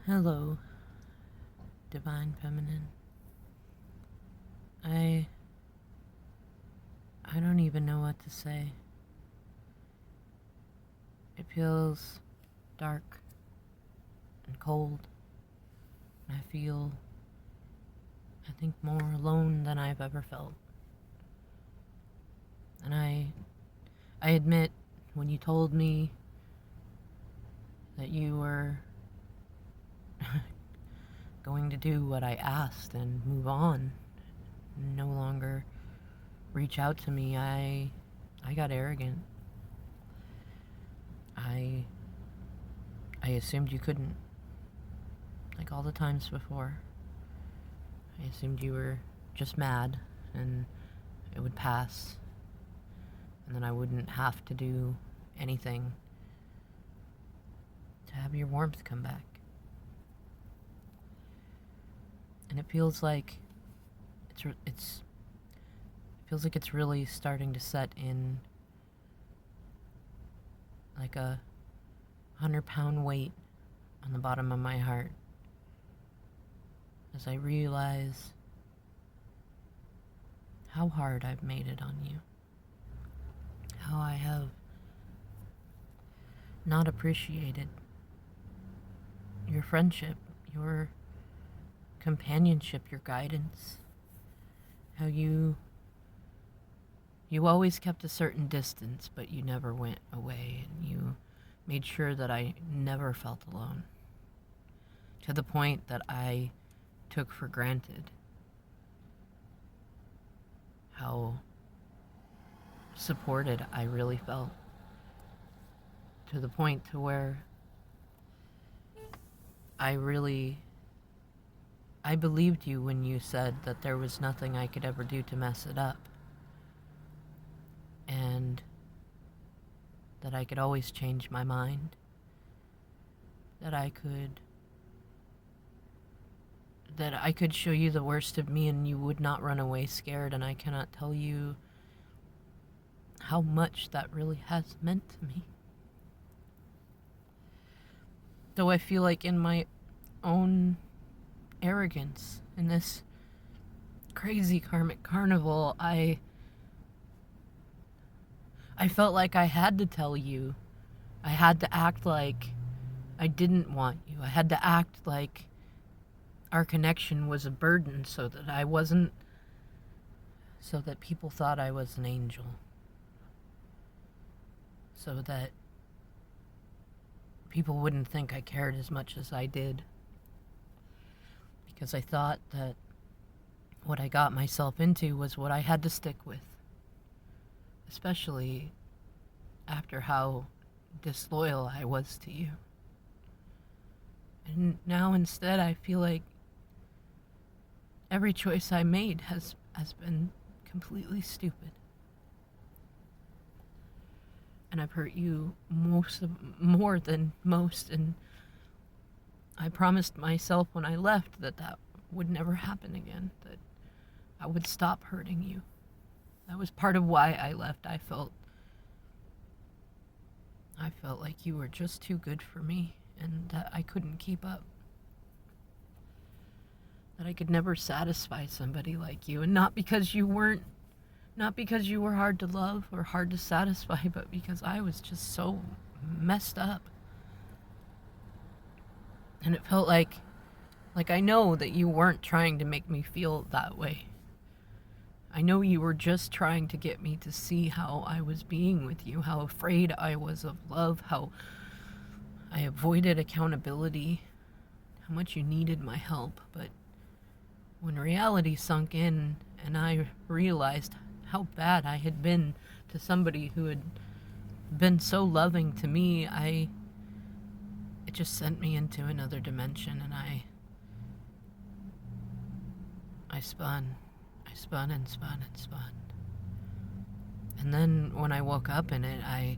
Hello, Divine Feminine. I don't even know what to say. It feels dark and cold. And I think, more alone than I've ever felt. And I admit, when you told me that you were going to do what I asked and move on, and no longer reach out to me, I got arrogant. I assumed you couldn't, like all the times before. I assumed you were just mad and it would pass, and then I wouldn't have to do anything to have your warmth come back. And it feels like it's really starting to set in like a 100-pound weight on the bottom of my heart as I realize how hard I've made it on you, how I have not appreciated your friendship, your companionship, your guidance, how you always kept a certain distance, but you never went away, and you made sure that I never felt alone, to the point that I took for granted how supported I really felt, to the point to where I believed you when you said that there was nothing I could ever do to mess it up, and that I could always change my mind, that I could show you the worst of me and you would not run away scared. And I cannot tell you how much that really has meant to me. Though I feel like in my own arrogance, in this crazy karmic carnival, I felt like I had to tell you. I had to act like I didn't want you. I had to act like our connection was a burden so that people thought I was an angel. So that people wouldn't think I cared as much as I did. Because I thought that what I got myself into was what I had to stick with. Especially after how disloyal I was to you. And now instead I feel like every choice I made has been completely stupid. And I've hurt you more than most, and I promised myself when I left that would never happen again, that I would stop hurting you. That was part of why I left. I felt like you were just too good for me, and that I couldn't keep up. That I could never satisfy somebody like you, and not because you were hard to love or hard to satisfy, but because I was just so messed up. And it felt like I know that you weren't trying to make me feel that way. I know you were just trying to get me to see how I was being with you, how afraid I was of love, how I avoided accountability, how much you needed my help. But when reality sunk in and I realized how bad I had been to somebody who had been so loving to me, it just sent me into another dimension, and I spun. I spun and spun and spun. And then when I woke up in it, I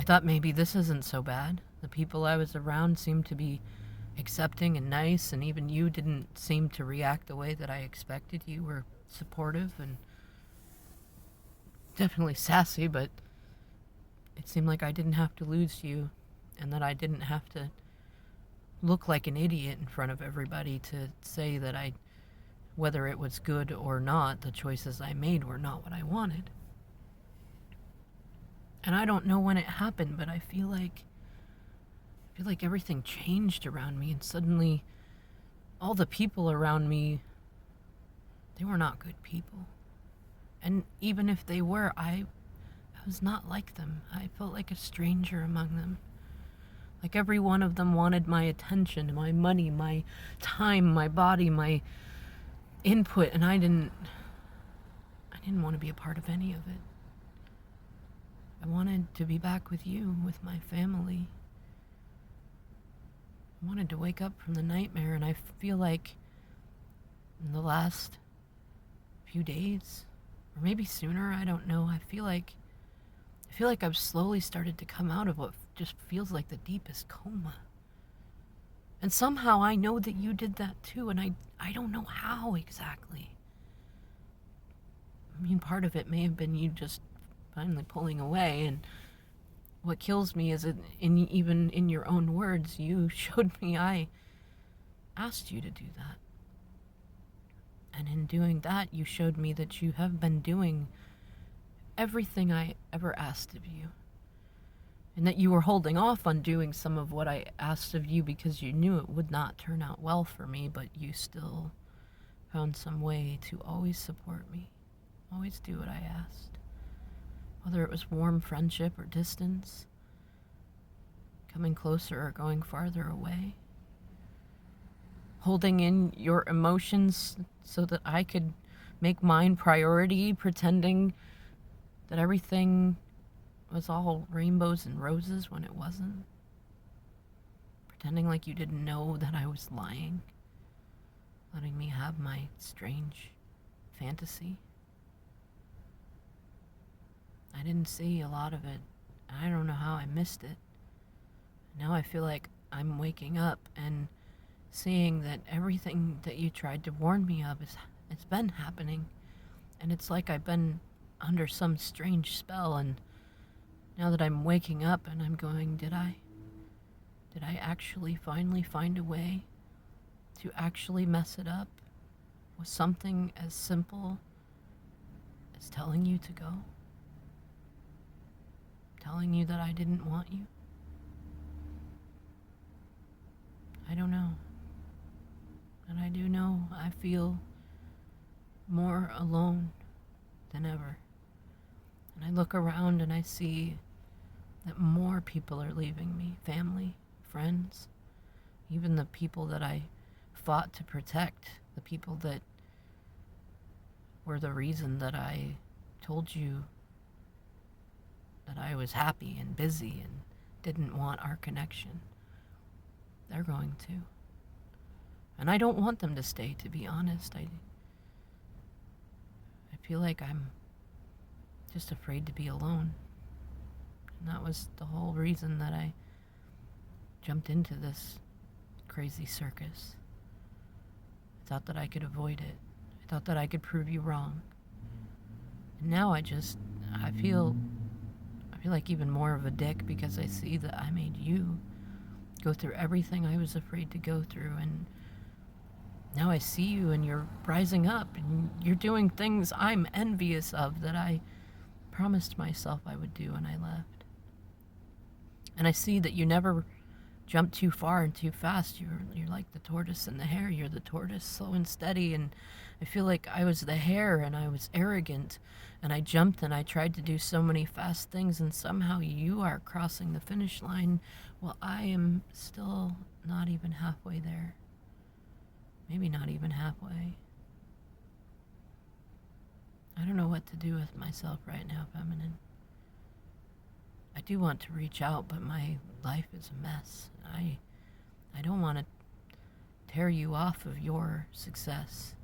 thought maybe this isn't so bad. The people I was around seemed to be accepting and nice, and even you didn't seem to react the way that I expected. You were supportive and definitely sassy, but it seemed like I didn't have to lose you, and that I didn't have to look like an idiot in front of everybody to say that whether it was good or not, the choices I made were not what I wanted. And I don't know when it happened, but I feel like everything changed around me, and suddenly all the people around me, they were not good people. And even if they were, I was not like them. I felt like a stranger among them. Like every one of them wanted my attention, my money, my time, my body, my input, and I didn't want to be a part of any of it. I wanted to be back with you, with my family. I wanted to wake up from the nightmare, and I feel like in the last few days, or maybe sooner, I don't know, I feel like I've slowly started to come out of what just feels like the deepest coma. And somehow I know that you did that too, and I don't know how exactly. I mean, part of it may have been you just finally pulling away, and what kills me is that even in your own words, you showed me I asked you to do that. And in doing that, you showed me that you have been doing everything I ever asked of you. And that you were holding off on doing some of what I asked of you because you knew it would not turn out well for me, but you still found some way to always support me, always do what I asked. Whether it was warm friendship or distance, coming closer or going farther away. Holding in your emotions so that I could make mine priority, pretending that everything was all rainbows and roses when it wasn't. Pretending like you didn't know that I was lying. Letting me have my strange fantasy. I didn't see a lot of it. I don't know how I missed it. Now I feel like I'm waking up and seeing that everything that you tried to warn me of it's been happening. And it's like I've been under some strange spell, and now that I'm waking up and I'm going, did I actually finally find a way to actually mess it up with something as simple as telling you to go? Telling you that I didn't want you? I don't know. And I do know I feel more alone than ever. And I look around and I see that more people are leaving me. Family, friends, even the people that I fought to protect, the people that were the reason that I told you that I was happy and busy and didn't want our connection. They're going to. And I don't want them to stay, to be honest. I feel like I'm just afraid to be alone. And that was the whole reason that I jumped into this crazy circus. I thought that I could avoid it. I thought that I could prove you wrong. And now I feel like even more of a dick because I see that I made you go through everything I was afraid to go through, and now I see you and you're rising up and you're doing things I'm envious of that I promised myself I would do when I left. And I see that you never jump too far and too fast. You're like the tortoise and the hare. You're the tortoise, slow and steady. And I feel like I was the hare and I was arrogant and I jumped and I tried to do so many fast things, and somehow you are crossing the finish line while I am still not even halfway there. Maybe not even halfway. I don't know what to do with myself right now, feminine. I do want to reach out, but my life is a mess. I don't want to tear you off of your success.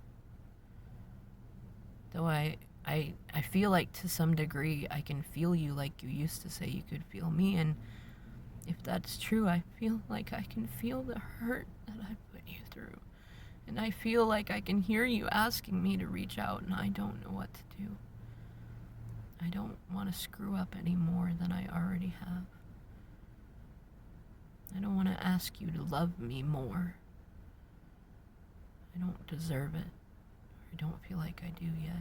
Though I feel like to some degree I can feel you like you used to say you could feel me, and if that's true, I feel like I can feel the hurt that I put you through. And I feel like I can hear you asking me to reach out, and I don't know what to do. I don't want to screw up any more than I already have. I don't want to ask you to love me more. I don't deserve it. I don't feel like I do yet.